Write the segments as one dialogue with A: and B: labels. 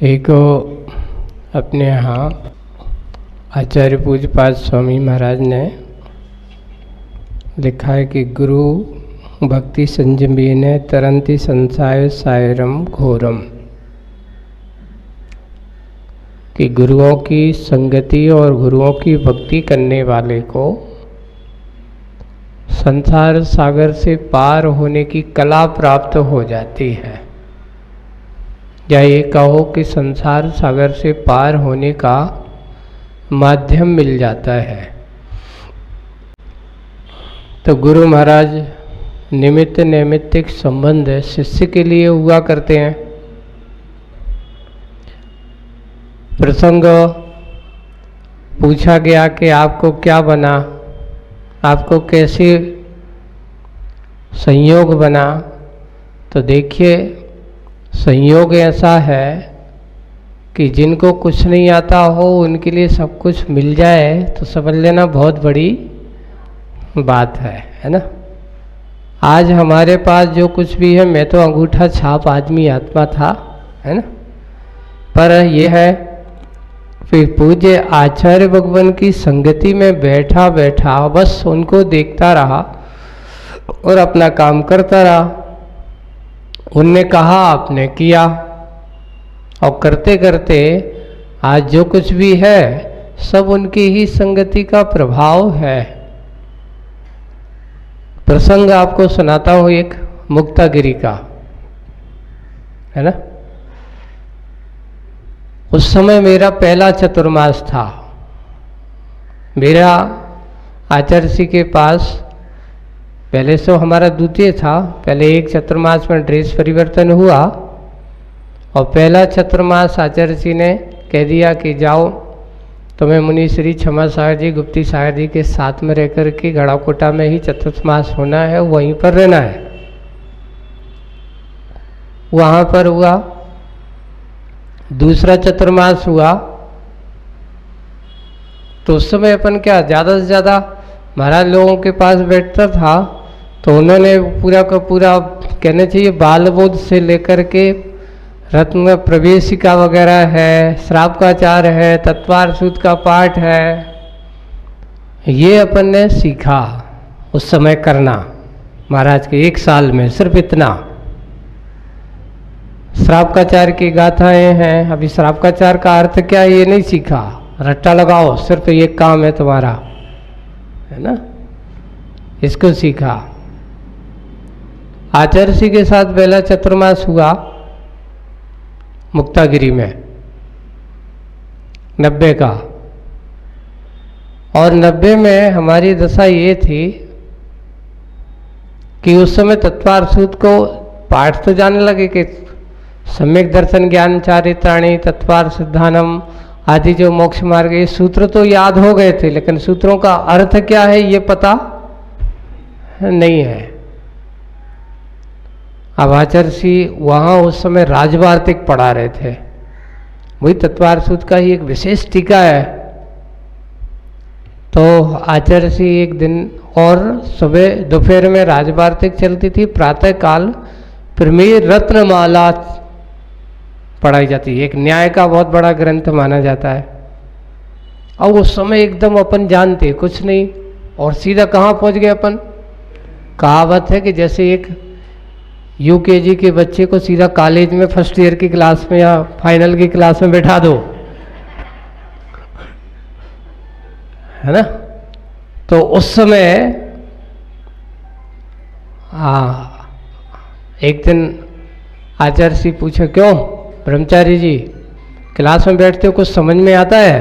A: एक अपने यहाँ आचार्य पूज्यपाद स्वामी महाराज ने लिखा है कि गुरु भक्ति संजमीन तरंती संसाय सायरम घोरम, कि गुरुओं की संगति और गुरुओं की भक्ति करने वाले को संसार सागर से पार होने की कला प्राप्त हो जाती है, या ये कहो कि संसार सागर से पार होने का माध्यम मिल जाता है। तो गुरु महाराज निमित्त नैमित्तिक संबंध शिष्य के लिए हुआ करते हैं। प्रसंग पूछा गया कि आपको क्या बना, आपको कैसे संयोग बना, तो देखिए संयोग ऐसा है कि जिनको कुछ नहीं आता हो उनके लिए सब कुछ मिल जाए तो समझ लेना बहुत बड़ी बात है ना। आज हमारे पास जो कुछ भी है, मैं तो अंगूठा छाप आदमी आत्मा था, है ना, पर यह है फिर पूज्य आचार्य भगवान की संगति में बैठा बैठा बस उनको देखता रहा और अपना काम करता रहा। उनने कहा, आपने किया, और करते करते आज जो कुछ भी है सब उनकी ही संगति का प्रभाव है। प्रसंग आपको सुनाता हूं एक मुक्तागिरी का, है ना। उस समय मेरा पहला चतुर्मास था। मेरा आचार्य जी के पास पहले से हमारा द्वितीय था। पहले एक चतुर्मास में ड्रेस परिवर्तन हुआ और पहला चतुर्मास आचार्य जी ने कह दिया कि जाओ, तुम्हें मुनि श्री क्षमा सागर जी, गुप्ती सागर जी के साथ में रहकर के गढ़ाकोटा में ही चतुर्मास होना है, वहीं पर रहना है। वहाँ पर हुआ। दूसरा चतुर्मास हुआ तो उस समय अपन क्या ज़्यादा से ज़्यादा महाराज लोगों के पास बैठता था, तो उन्होंने पूरा का पूरा कहना चाहिए बाल बोध से लेकर के रत्न प्रवेशिका वगैरह है, श्राप का आचार है, तत्वार सूत का पाठ है, ये अपन ने सीखा उस समय करना। महाराज के एक साल में सिर्फ इतना। श्रापकाचार की गाथाएं हैं। अभी श्रापकाचार का अर्थ क्या है ये नहीं सीखा, रट्टा लगाओ, सिर्फ ये काम है तुम्हारा, है ना, इसको सीखा। आचार्य जी के साथ पहला चतुर्मास हुआ मुक्तागिरी में 90 का, और 90 में हमारी दशा ये थी कि उस समय तत्वार सूत को पाठ तो जाने लगे कि सम्यक दर्शन ज्ञान चारित्राणी तत्वार सिद्धानम आदि जो मोक्ष मार्ग, ये सूत्र तो याद हो गए थे, लेकिन सूत्रों का अर्थ क्या है ये पता नहीं है। अब आचार्य जी वहाँ उस समय राजवार्तिक पढ़ा रहे थे, वही तत्वार सूत का ही एक विशेष टीका है। तो आचार्य जी एक दिन और सुबह दोपहर में राजवार्तिक चलती थी, प्रातः काल प्रमेय रत्नमाला पढ़ाई जाती है। एक न्याय का बहुत बड़ा ग्रंथ माना जाता है। और उस समय एकदम अपन जानते कुछ नहीं, और सीधा कहाँ पहुँच गए अपन। कहावत है कि जैसे एक यूकेजी के बच्चे को सीधा कॉलेज में फर्स्ट ईयर की क्लास में या फाइनल की क्लास में बैठा दो, है ना। तो उस समय एक दिन आचार्य जी पूछे, क्यों ब्रह्मचारी जी क्लास में बैठते हो, कुछ समझ में आता है?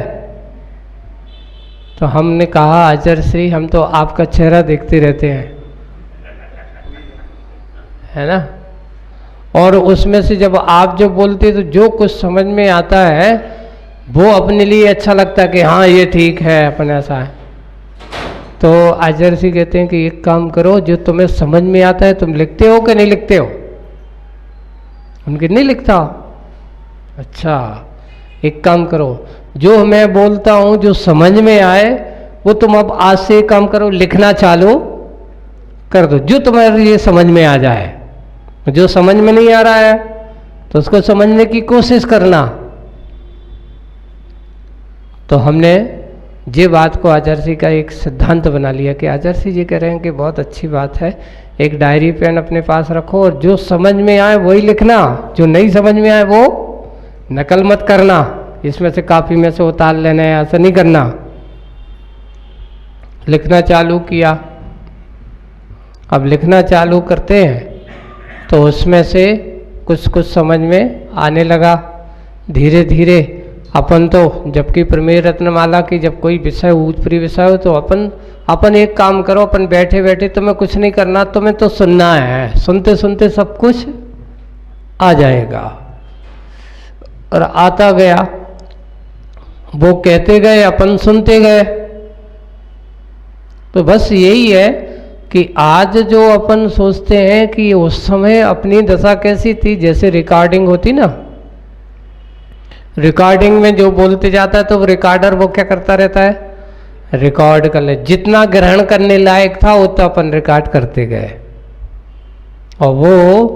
A: तो हमने कहा, आचार्य श्री हम तो आपका चेहरा देखते रहते हैं, है ना, और उसमें से जब आप जो बोलते तो जो कुछ समझ में आता है वो अपने लिए अच्छा लगता है कि हाँ ये ठीक है, अपन ऐसा है। तो आचार्य जी कहते हैं कि एक काम करो, जो तुम्हें समझ में आता है तुम लिखते हो कि नहीं लिखते हो? उनके नहीं लिखता। अच्छा, एक काम करो, जो मैं बोलता हूँ जो समझ में आए वो तुम अब आज से एक काम करो, लिखना चालू कर दो, जो तुम्हारे लिए समझ में आ जाए। जो समझ में नहीं आ रहा है तो उसको समझने की कोशिश करना, तो हमने ये बात को आचार्य का एक सिद्धांत बना लिया कि आचार्य जी कह रहे हैं कि बहुत अच्छी बात है, एक डायरी पेन अपने पास रखो और जो समझ में आए वही लिखना, जो नहीं समझ में आए वो नकल मत करना, इसमें से कापी में से उतार लेना है, ऐसा नहीं करना। लिखना चालू किया, अब लिखना चालू करते हैं तो उसमें से कुछ कुछ समझ में आने लगा। धीरे धीरे अपन तो जबकि प्रमेय रत्नमाला की जब कोई विषय उत्परी विषय हो तो अपन एक काम करो, अपन बैठे बैठे तुम्हें कुछ नहीं करना, तुम्हें तो सुनना है, सुनते सुनते सब कुछ आ जाएगा। और आता गया, वो कहते गए, अपन सुनते गए। तो बस यही है कि आज जो अपन सोचते हैं कि उस समय अपनी दशा कैसी थी, जैसे रिकॉर्डिंग होती ना, रिकॉर्डिंग में जो बोलते जाता है तो वो रिकॉर्डर वो क्या करता रहता है, रिकॉर्ड कर ले, जितना ग्रहण करने लायक था उतना अपन रिकॉर्ड करते गए। और वो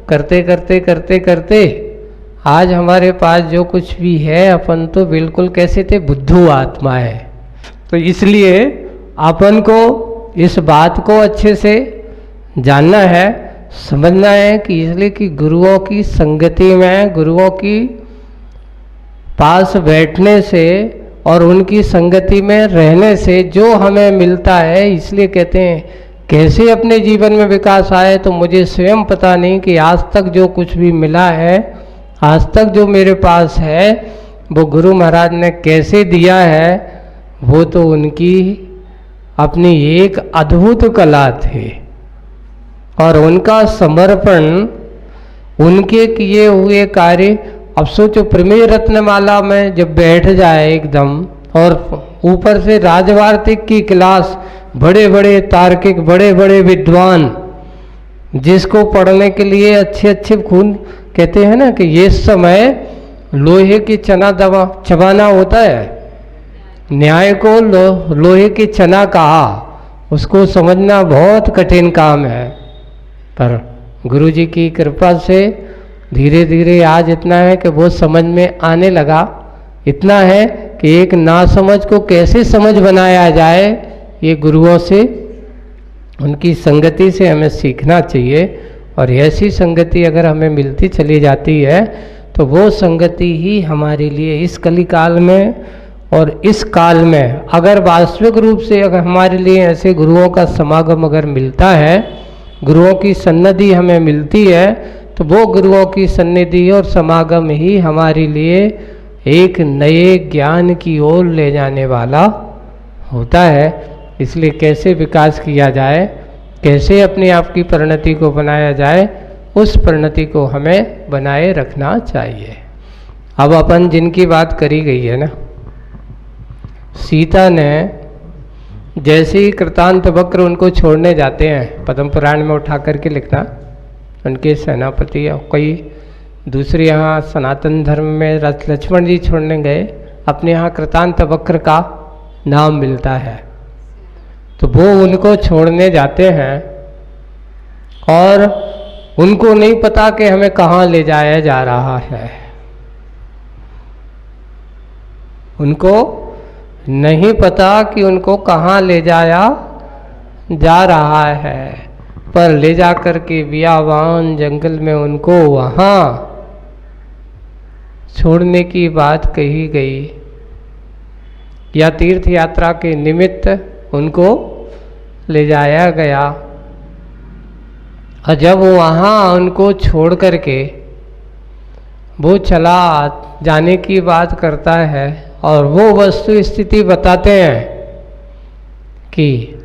A: करते करते करते करते आज हमारे पास जो कुछ भी है, अपन तो बिल्कुल कैसे थे, बुद्धू आत्मा है। तो इसलिए अपन को इस बात को अच्छे से जानना है, समझना है कि इसलिए कि गुरुओं की संगति में, गुरुओं की पास बैठने से और उनकी संगति में रहने से जो हमें मिलता है, इसलिए कहते हैं कैसे अपने जीवन में विकास आए तो मुझे स्वयं पता नहीं कि आज तक जो कुछ भी मिला है, आज तक जो मेरे पास है वो गुरु महाराज ने कैसे दिया है, वो तो उनकी अपनी एक अद्भुत कला थी और उनका समर्पण, उनके किए हुए कार्य। अब सोचो प्रमेय रत्नमाला में जब बैठ जाए एकदम, और ऊपर से राजवार्तिक की क्लास, बड़े बड़े तार्किक, बड़े बड़े विद्वान, जिसको पढ़ने के लिए अच्छे अच्छे खून कहते हैं ना कि ये समय लोहे की चना दबा चबाना होता है, न्याय को लोहे की चना कहा, उसको समझना बहुत कठिन काम है। पर गुरु जी की कृपा से धीरे धीरे आज इतना है कि वो समझ में आने लगा। इतना है कि एक नासमझ को कैसे समझ बनाया जाए, ये गुरुओं से, उनकी संगति से हमें सीखना चाहिए। और ऐसी संगति अगर हमें मिलती चली जाती है तो वो संगति ही हमारे लिए इस कलिकाल में और इस काल में, अगर वास्तविक रूप से अगर हमारे लिए ऐसे गुरुओं का समागम अगर मिलता है, गुरुओं की सन्निधि हमें मिलती है, तो वो गुरुओं की सन्निधि और समागम ही हमारे लिए एक नए ज्ञान की ओर ले जाने वाला होता है। इसलिए कैसे विकास किया जाए, कैसे अपने आप की परिणति को बनाया जाए, उस परिणति को हमें बनाए रखना चाहिए। अब अपन जिनकी बात करी गई है ना, सीता ने जैसे ही कृतांत वक्र उनको छोड़ने जाते हैं, पद्म पुराण में उठा करके लिखना, उनके सेनापति और कई दूसरे यहाँ सनातन धर्म में लक्ष्मण जी छोड़ने गए, अपने यहाँ कृतांत वक्र का नाम मिलता है। तो वो उनको छोड़ने जाते हैं और उनको नहीं पता कि हमें कहाँ ले जाया जा रहा है, उनको नहीं पता कि उनको कहाँ ले जाया जा रहा है, पर ले जा कर के बियावान जंगल में उनको वहाँ छोड़ने की बात कही गई, या तीर्थ यात्रा के निमित्त उनको ले जाया गया। और जब वहाँ उनको छोड़ करके वो चला जाने की बात करता है और वो वस्तु स्थिति बताते हैं कि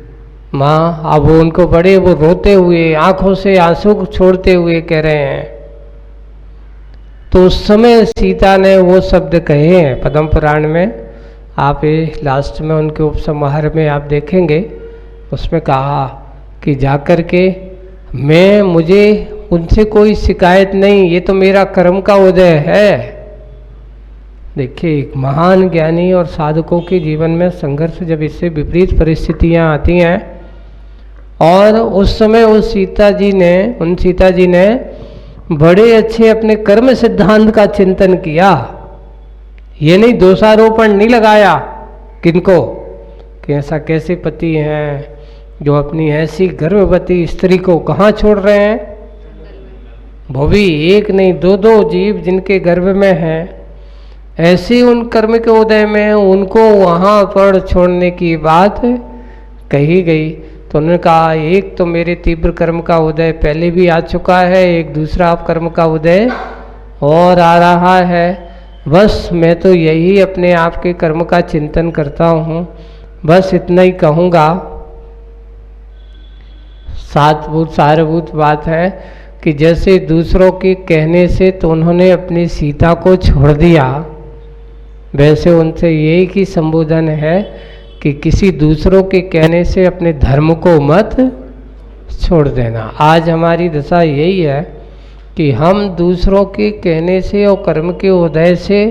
A: माँ, अब वो उनको बड़े वो रोते हुए आंखों से आंसू छोड़ते हुए कह रहे हैं। तो उस समय सीता ने वो शब्द कहे हैं पद्म पुराण में, आप ये लास्ट में उनके उपसंहार में आप देखेंगे, उसमें कहा कि जाकर के मुझे उनसे कोई शिकायत नहीं, ये तो मेरा कर्म का उदय है। देखिए, एक महान ज्ञानी और साधकों के जीवन में संघर्ष जब इससे विपरीत परिस्थितियां आती हैं, और उस समय उन सीता जी ने बड़े अच्छे अपने कर्म सिद्धांत का चिंतन किया। ये नहीं दोषारोपण नहीं लगाया किनको कि ऐसा कैसे पति हैं जो अपनी ऐसी गर्भवती स्त्री को कहाँ छोड़ रहे हैं, वो भी एक नहीं दो दो जीव जिनके गर्भ में हैं, ऐसे उन कर्म के उदय में उनको वहाँ पर छोड़ने की बात कही गई। तो उन्होंने कहा एक तो मेरे तीव्र कर्म का उदय पहले भी आ चुका है, एक दूसरा कर्म का उदय और आ रहा है, बस मैं तो यही अपने आप के कर्म का चिंतन करता हूँ, बस इतना ही कहूँगा। सारभूत बात है कि जैसे दूसरों के कहने से तो उन्होंने अपनी सीता को छोड़ दिया, वैसे उनसे यही की संबोधन है कि किसी दूसरों के कहने से अपने धर्म को मत छोड़ देना। आज हमारी दशा यही है कि हम दूसरों के कहने से और कर्म के उदय से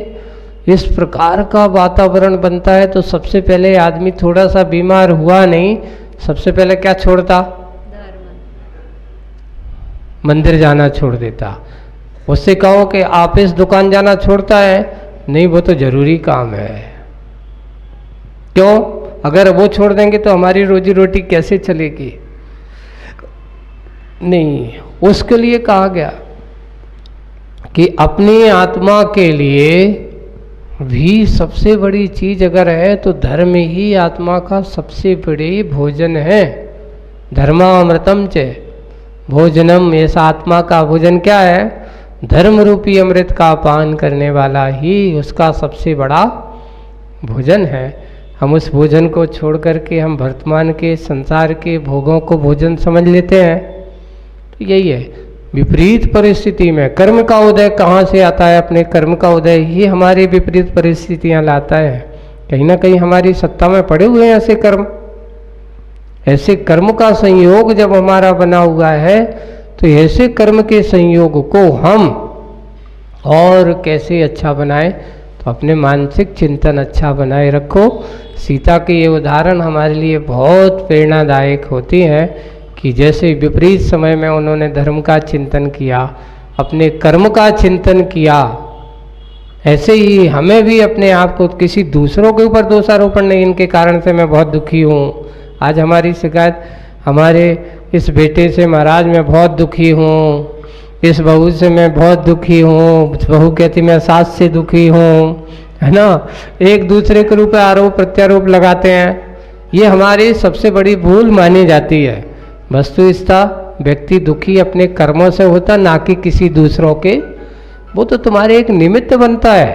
A: इस प्रकार का वातावरण बनता है, तो सबसे पहले आदमी थोड़ा सा बीमार हुआ नहीं, सबसे पहले क्या छोड़ता, मंदिर जाना छोड़ देता। उससे कहो कि आप इस दुकान जाना छोड़ता है, नहीं वो तो जरूरी काम है। क्यों? अगर वो छोड़ देंगे तो हमारी रोजी रोटी कैसे चलेगी? नहीं, उसके लिए कहा गया कि अपनी आत्मा के लिए भी सबसे बड़ी चीज अगर है तो धर्म ही आत्मा का सबसे बड़ी भोजन है। धर्मामृतम च भोजनम, ऐसा आत्मा का भोजन क्या है? धर्म रूपी अमृत का पान करने वाला ही उसका सबसे बड़ा भोजन है। हम उस भोजन को छोड़ करके हम वर्तमान के संसार के भोगों को भोजन समझ लेते हैं। तो यही है, विपरीत परिस्थिति में कर्म का उदय कहाँ से आता है? अपने कर्म का उदय ही हमारी विपरीत परिस्थितियाँ लाता है। कहीं ना कहीं हमारी सत्ता में पड़े हुए हैं ऐसे कर्म। ऐसे कर्म का संयोग जब हमारा बना हुआ है तो ऐसे कर्म के संयोग को हम और कैसे अच्छा बनाएं, तो अपने मानसिक चिंतन अच्छा बनाए रखो। सीता के ये उदाहरण हमारे लिए बहुत प्रेरणादायक होती हैं कि जैसे विपरीत समय में उन्होंने धर्म का चिंतन किया, अपने कर्म का चिंतन किया, ऐसे ही हमें भी अपने आप को किसी दूसरों के ऊपर दोषारोपण नहीं, इनके कारण से मैं बहुत दुखी हूँ, आज हमारी शिकायत हमारे इस बेटे से महाराज मैं बहुत दुखी हूँ, इस बहू से मैं बहुत दुखी हूँ, बहू कहती मैं सास से दुखी हूँ, है ना। एक दूसरे के रूप में आरोप प्रत्यारोप लगाते हैं, ये हमारी सबसे बड़ी भूल मानी जाती है। वस्तुतः व्यक्ति दुखी अपने कर्मों से होता, ना कि किसी दूसरों के। वो तो तुम्हारे एक निमित्त बनता है,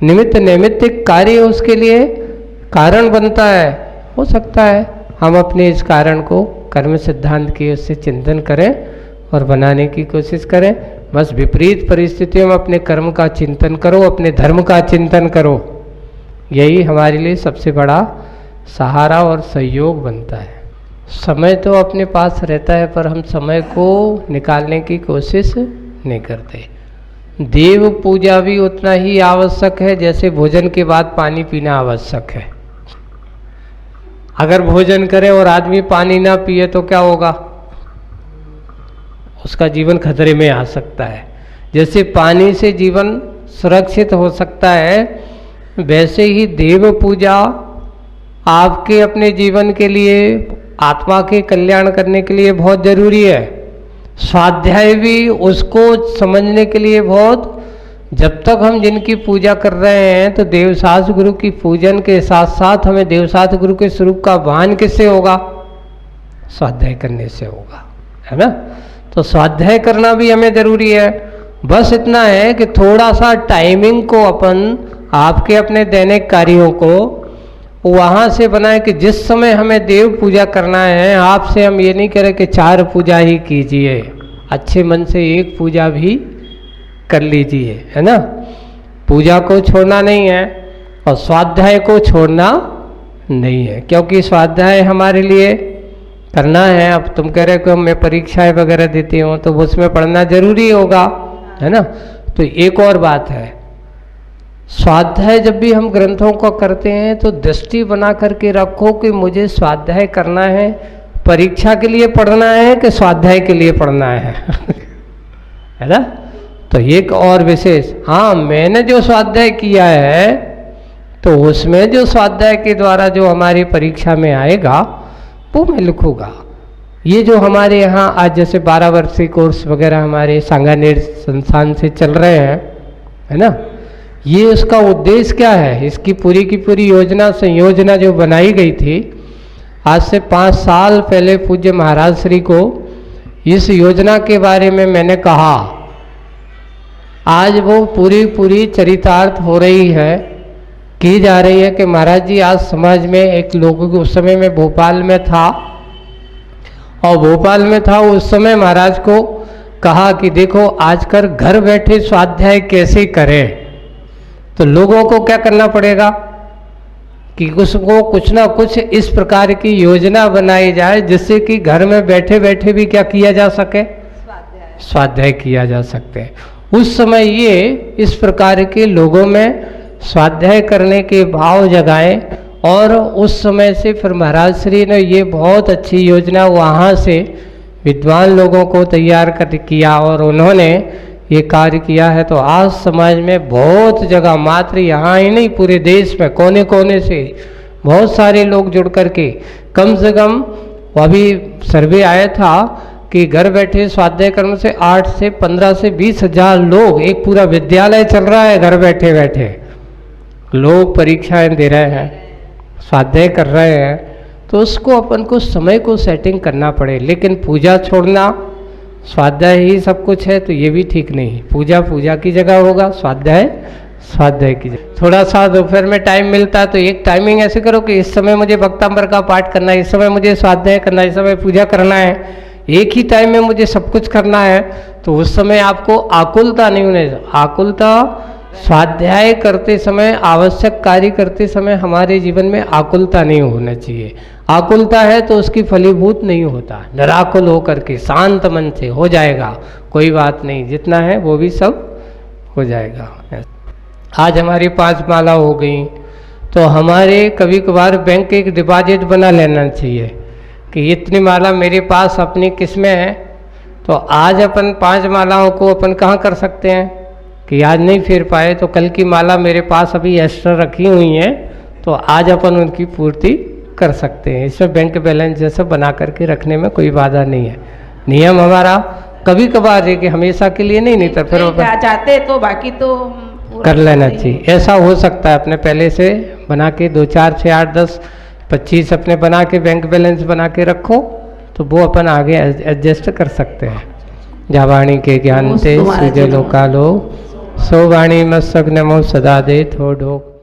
A: निमित्त कार्य उसके लिए कारण बनता है। हो सकता है हम अपने इस कारण को कर्म सिद्धांत के उससे चिंतन करें और बनाने की कोशिश करें। बस विपरीत परिस्थितियों में अपने कर्म का चिंतन करो, अपने धर्म का चिंतन करो, यही हमारे लिए सबसे बड़ा सहारा और सहयोग बनता है। समय तो अपने पास रहता है पर हम समय को निकालने की कोशिश नहीं करते। देव पूजा भी उतना ही आवश्यक है जैसे भोजन के बाद पानी पीना आवश्यक है। अगर भोजन करे और आदमी पानी ना पिए तो क्या होगा? उसका जीवन खतरे में आ सकता है। जैसे पानी से जीवन सुरक्षित हो सकता है, वैसे ही देव पूजा आपके अपने जीवन के लिए, आत्मा के कल्याण करने के लिए बहुत जरूरी है। स्वाध्याय भी उसको समझने के लिए बहुत, जब तक हम जिनकी पूजा कर रहे हैं तो देवसास गुरु की पूजन के साथ साथ हमें देवसास गुरु के स्वरूप का भान किससे होगा? स्वाध्याय करने से होगा, है ना। तो स्वाध्याय करना भी हमें जरूरी है। बस इतना है कि थोड़ा सा टाइमिंग को अपन आपके अपने दैनिक कार्यों को वहाँ से बनाए कि जिस समय हमें देव पूजा करना है, आपसे हम ये नहीं करें कि 4 पूजा ही कीजिए, अच्छे मन से एक पूजा भी कर लीजिए, है ना। पूजा को छोड़ना नहीं है और स्वाध्याय को छोड़ना नहीं है, क्योंकि स्वाध्याय हमारे लिए करना है। अब तुम कह रहे हो कि मैं परीक्षाएं वगैरह देती हूँ तो उसमें पढ़ना जरूरी होगा, है ना। तो एक और बात है, स्वाध्याय जब भी हम ग्रंथों को करते हैं तो दृष्टि बना करके रखो कि मुझे स्वाध्याय करना है, परीक्षा के लिए पढ़ना है कि स्वाध्याय के लिए पढ़ना है है ना। तो एक और विशेष, हाँ मैंने जो स्वाध्याय किया है तो उसमें जो स्वाध्याय के द्वारा जो हमारी परीक्षा में आएगा वो मैं लिखूँगा। ये जो हमारे यहाँ आज जैसे 12 वर्षीय कोर्स वगैरह हमारे सांगानेर संस्थान से चल रहे हैं, है ना, ये उसका उद्देश्य क्या है, इसकी पूरी की पूरी योजना संयोजना जो बनाई गई थी आज से 5 साल पहले पूज्य महाराज श्री को इस योजना के बारे में मैंने कहा, आज वो पूरी चरितार्थ हो रही है, की जा रही है कि महाराज जी आज समाज में एक लोगों को, उस समय में भोपाल में था और भोपाल में था उस समय महाराज को कहा कि देखो आजकल घर बैठे स्वाध्याय कैसे करें, तो लोगों को क्या करना पड़ेगा कि उसको कुछ ना कुछ इस प्रकार की योजना बनाई जाए जिससे कि घर में बैठे बैठे भी क्या किया जा सके, स्वाध्याय किया जा सके। उस समय ये इस प्रकार के लोगों में स्वाध्याय करने के भाव जगाए और उस समय से फिर महाराज श्री ने ये बहुत अच्छी योजना वहाँ से विद्वान लोगों को तैयार कर किया और उन्होंने ये कार्य किया है। तो आज समाज में बहुत जगह, मात्र यहाँ ही नहीं पूरे देश में कोने कोने से बहुत सारे लोग जुड़ करके, कम से कम अभी सर्वे आया था कि घर बैठे स्वाध्याय कर्म से 8 से 15 से 20 हजार लोग, एक पूरा विद्यालय चल रहा है, घर बैठे बैठे लोग परीक्षाएं दे रहे हैं, स्वाध्याय कर रहे हैं। तो उसको अपन को समय को सेटिंग करना पड़े, लेकिन पूजा छोड़ना, स्वाध्याय ही सब कुछ है तो ये भी ठीक नहीं। पूजा पूजा की जगह होगा, स्वाध्याय स्वाध्याय की जगह। थोड़ा सा दोपहर में टाइम मिलता है तो एक टाइमिंग ऐसे करो कि इस समय मुझे भक्तांबर का पाठ करना है, इस समय मुझे स्वाध्याय करना है, इस समय पूजा करना है, एक ही टाइम में मुझे सब कुछ करना है। तो उस समय आपको आकुलता नहीं होने, आकुलता स्वाध्याय करते समय, आवश्यक कार्य करते समय हमारे जीवन में आकुलता नहीं होना चाहिए। आकुलता है तो उसकी फलीभूत नहीं होता। निराकुल होकर के शांत मन से हो जाएगा, कोई बात नहीं, जितना है वो भी सब हो जाएगा। आज हमारी 5 माला हो गई तो हमारे कभी कभार बैंक एक डिपॉजिट बना लेना चाहिए कि इतनी माला मेरे पास अपनी किस्में है। तो आज अपन 5 मालाओं को अपन कहाँ कर सकते हैं कि आज नहीं फेर पाए तो कल की माला मेरे पास अभी एक्स्ट्रा रखी हुई है तो आज अपन उनकी पूर्ति कर सकते हैं। इसमें बैंक बैलेंस जैसा बना करके रखने में कोई बाधा नहीं है। नियम हमारा कभी कभार है कि हमेशा के लिए नहीं तो फिर
B: चाहते तो बाकी तो
A: कर लेना चाहिए। ऐसा हो सकता है अपने पहले से बना के 2 4 6 8 10 25 अपने बना के बैंक बैलेंस बना के रखो तो वो अपन आगे एडजस्ट कर सकते हैं। जावाणी के ज्ञान से सीधे लोकालो सो वाणी मस्तक नमो सदा दे थो ढोक।